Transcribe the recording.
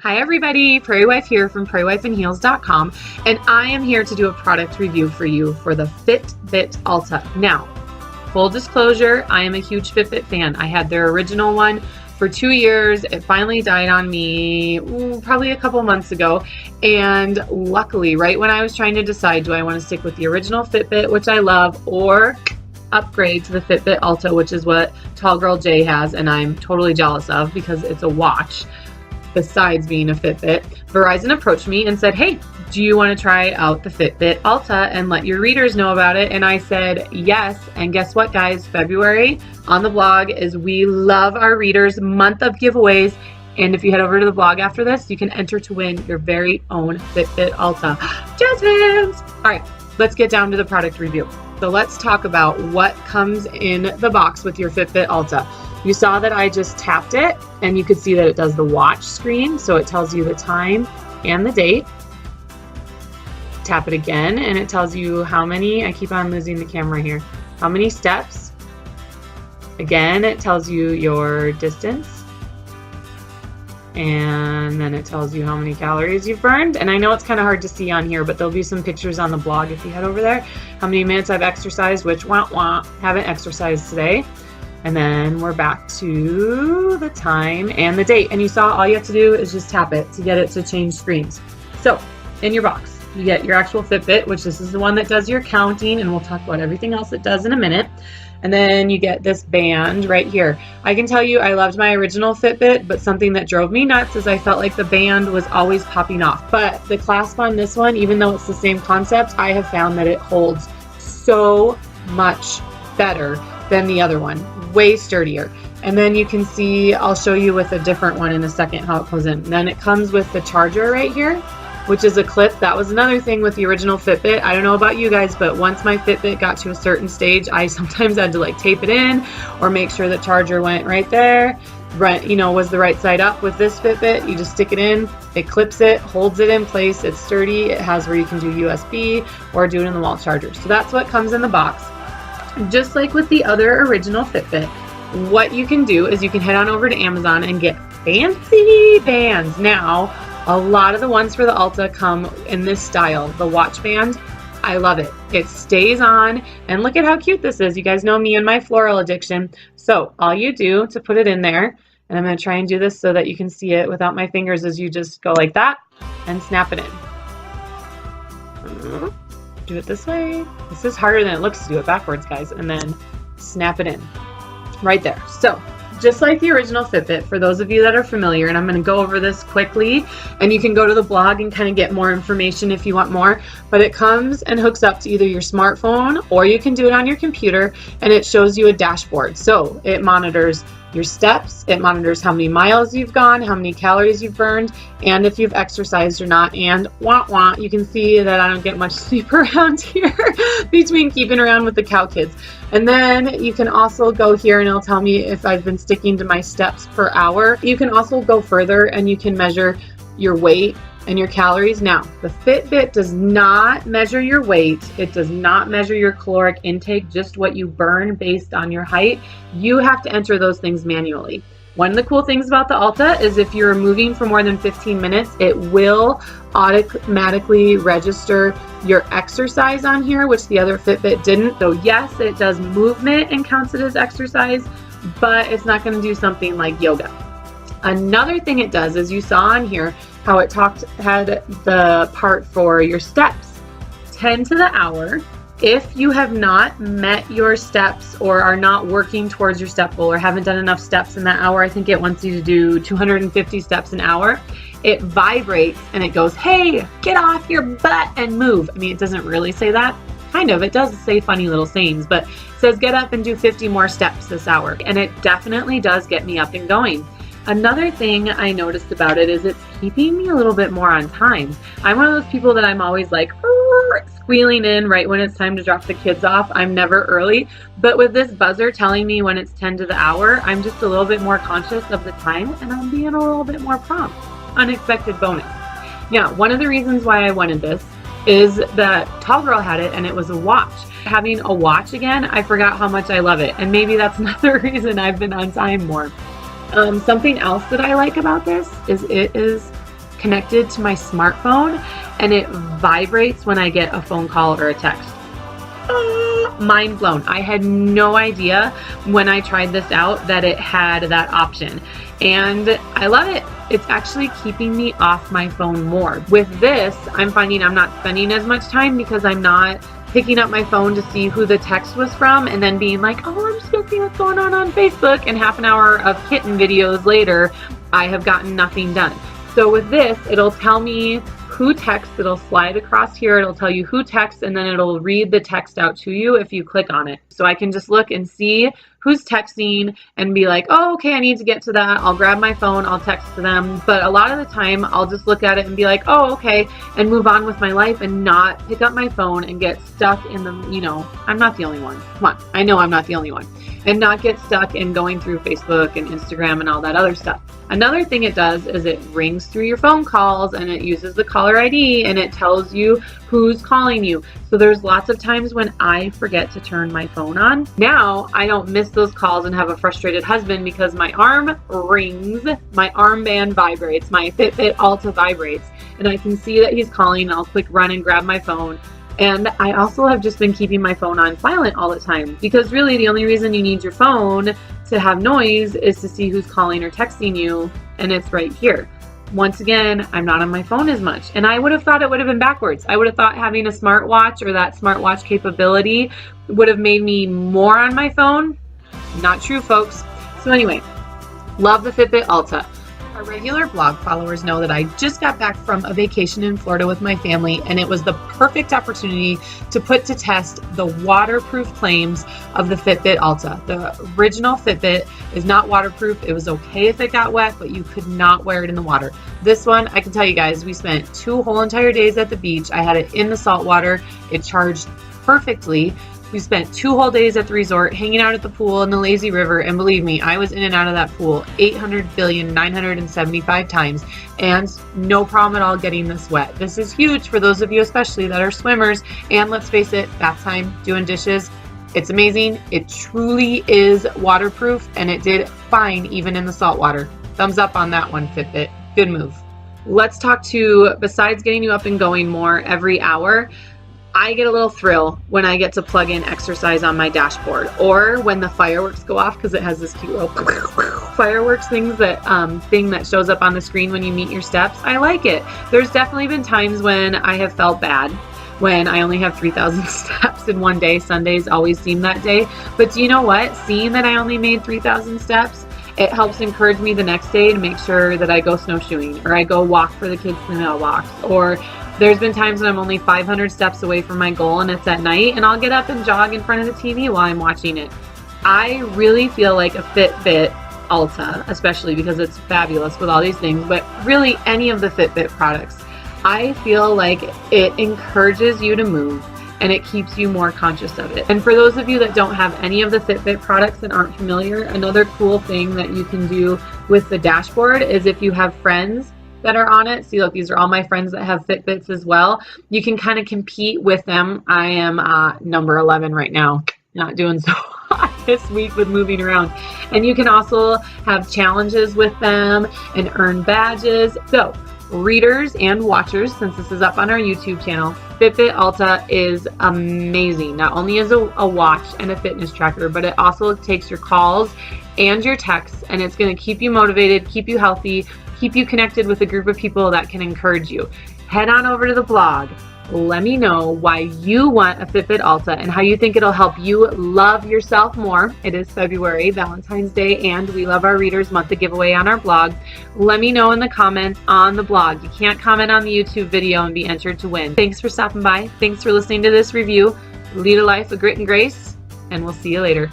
Hi everybody, Prairie Wife here from prairiewifeandheels.com, and I am here to do a product review for you for the FitBit Alta. Now, full disclosure, I am a huge FitBit fan. I had their original one for 2 years. It finally died on me probably a couple months ago, and luckily, right when I was trying to decide, do I want to stick with the original Fitbit, which I love, or upgrade to the FitBit Alta, which is what Tall Girl J has, and I'm totally jealous of because it's a watch besides being a Fitbit. Verizon approached me and said, hey, do you want to try out the FitBit Alta and let your readers know about it? And I said yes. And guess what, guys? February on the blog is We Love Our Readers month of giveaways. And if you head over to the blog after this, you can enter to win your very own FitBit Alta. Jazz hands! All right, let's get down to the product review. So let's talk about what comes in the box with your FitBit Alta. You saw that I just tapped it and you could see that it does the watch screen. So it tells you the time and the date. Tap it again and it tells you how many, I keep on losing the camera here, how many steps. Again, it tells you your distance. And then it tells you how many calories you've burned. And I know it's kind of hard to see on here, but there'll be some pictures on the blog if you head over there. How many minutes I've exercised, which haven't exercised today. And then we're back to the time and the date. And you saw all you have to do is just tap it to get it to change screens. So in your box, you get your actual Fitbit, which this is the one that does your counting, and we'll talk about everything else it does in a minute. And then you get this band right here. I can tell you I loved my original Fitbit, but something that drove me nuts is I felt like the band was always popping off. But the clasp on this one, even though it's the same concept, I have found that it holds so much better than the other one. Way sturdier. And then you can see, I'll show you with a different one in a second how it goes in. And then it comes with the charger right here, which is a clip. That was another thing with the original Fitbit. I don't know about you guys, but once my Fitbit got to a certain stage, I sometimes had to like tape it in or make sure the charger went right there, right, you know, was the right side up. With this Fitbit, you just stick it in, it clips it, holds it in place, it's sturdy, it has where you can do USB or do it in the wall charger. So that's what comes in the box. Just like with the other original Fitbit, what you can do is you can head on over to Amazon and get fancy bands. Now, a lot of the ones for the Alta come in this style, the watch band. I love it. It stays on, and look at how cute this is. You guys know me and my floral addiction. So all you do to put it in there, and I'm going to try and do this so that you can see it without my fingers, is you just go like that and snap it in. Do it this way. This is harder than it looks to do it backwards, guys. And then snap it in right there. So just like the original Fitbit, for those of you that are familiar, and I'm going to go over this quickly, and you can go to the blog and kind of get more information if you want more, but it comes and hooks up to either your smartphone or you can do it on your computer, and it shows you a dashboard. So it monitors your steps, it monitors how many miles you've gone, how many calories you've burned, and if you've exercised or not. And you can see that I don't get much sleep around here between keeping around with the cow kids. And then you can also go here and it'll tell me if I've been sticking to my steps per hour. You can also go further and you can measure your weight and your calories. Now, the Fitbit does not measure your weight. It does not measure your caloric intake, just what you burn based on your height. You have to enter those things manually. One of the cool things about the Alta is if you're moving for more than 15 minutes, it will automatically register your exercise on here, which the other Fitbit didn't. So yes, it does movement and counts it as exercise, but it's not going to do something like yoga. Another thing it does is you saw on here how it had the part for your steps, 10 to the hour. If you have not met your steps or are not working towards your step goal or haven't done enough steps in that hour, I think it wants you to do 250 steps an hour. It vibrates and it goes, hey, get off your butt and move. I mean, it doesn't really say that. Kind of, it does say funny little sayings, but it says get up and do 50 more steps this hour. And it definitely does get me up and going. Another thing I noticed about it is it's keeping me a little bit more on time. I'm one of those people that I'm always like squealing in right when it's time to drop the kids off. I'm never early, but with this buzzer telling me when it's 10 to the hour, I'm just a little bit more conscious of the time and I'm being a little bit more prompt. Unexpected bonus. Now, one of the reasons why I wanted this is that Tall Girl had it and it was a watch. Having a watch again, I forgot how much I love it, and maybe that's another reason I've been on time more. Something else that I like about this is it is connected to my smartphone, and it vibrates when I get a phone call or a text. Mind blown. I had no idea when I tried this out that it had that option, and I love it. It's actually keeping me off my phone more. With this, I'm finding I'm not spending as much time because I'm not picking up my phone to see who the text was from and then being like, oh, I'm just gonna see what's going on Facebook, and half an hour of kitten videos later, I have gotten nothing done. So with this, it'll tell me who texts, it'll slide across here, it'll tell you who texts, and then it'll read the text out to you if you click on it. So I can just look and see who's texting and be like, oh, okay, I need to get to that. I'll grab my phone, I'll text to them. But a lot of the time, I'll just look at it and be like, oh, okay, and move on with my life and not pick up my phone and get stuck in the, I'm not the only one. Come on, I know I'm not the only one. And not get stuck in going through Facebook and Instagram and all that other stuff. Another thing it does is it rings through your phone calls, and it uses the caller ID, and it tells you who's calling you. So there's lots of times when I forget to turn my phone on. Now I don't miss those calls and have a frustrated husband because my arm rings, my armband vibrates, my FitBit Alta vibrates, and I can see that he's calling. I'll quick run and grab my phone. And I also have just been keeping my phone on silent all the time, because really the only reason you need your phone to have noise is to see who's calling or texting you, and it's right here. Once again, I'm not on my phone as much, and I would have thought it would have been backwards. I would have thought having a smartwatch or that smartwatch capability would have made me more on my phone. Not true, folks. So anyway, love the FitBit Alta. Our regular blog followers know that I just got back from a vacation in Florida with my family, and it was the perfect opportunity to put to test the waterproof claims of the FitBit Alta. The original Fitbit is not waterproof. It was okay if it got wet, but you could not wear it in the water. This one, I can tell you guys, we spent 2 whole entire days at the beach. I had it in the salt water. It charged perfectly. We spent 2 whole days at the resort, hanging out at the pool in the lazy river, and believe me, I was in and out of that pool 800,975 times, and no problem at all getting this wet. This is huge for those of you especially that are swimmers, and let's face it, bath time, doing dishes, it's amazing. It truly is waterproof, and it did fine even in the salt water. Thumbs up on that one, Fitbit. Good move. Let's talk to, besides getting you up and going more every hour, I get a little thrill when I get to plug in exercise on my dashboard, or when the fireworks go off, because it has this cute little fireworks thing that shows up on the screen when you meet your steps. I like it. There's definitely been times when I have felt bad when I only have 3,000 steps in one day. Sundays always seem that day. But do you know what? Seeing that I only made 3,000 steps, it helps encourage me the next day to make sure that I go snowshoeing, or I go walk for the kids in the mailbox, or there's been times when I'm only 500 steps away from my goal and it's at night, and I'll get up and jog in front of the TV while I'm watching it. I really feel like a FitBit Alta, especially because it's fabulous with all these things, but really any of the Fitbit products, I feel like it encourages you to move and it keeps you more conscious of it. And for those of you that don't have any of the Fitbit products and aren't familiar, another cool thing that you can do with the dashboard is if you have friends that are on it. See, look, these are all my friends that have Fitbits as well. You can kind of compete with them. I am number 11 right now, not doing so hot this week with moving around. And you can also have challenges with them and earn badges. So readers and watchers, since this is up on our YouTube channel, FitBit Alta is amazing. Not only is a watch and a fitness tracker, but it also takes your calls and your texts, and it's going to keep you motivated, keep you healthy, keep you connected with a group of people that can encourage you. Head on over to the blog. Let me know why you want a FitBit Alta and how you think it'll help you love yourself more. It is February, Valentine's Day, and we love our Readers Month, the giveaway on our blog. Let me know in the comments on the blog. You can't comment on the YouTube video and be entered to win. Thanks for stopping by. Thanks for listening to this review. Lead a life of grit and grace, and we'll see you later.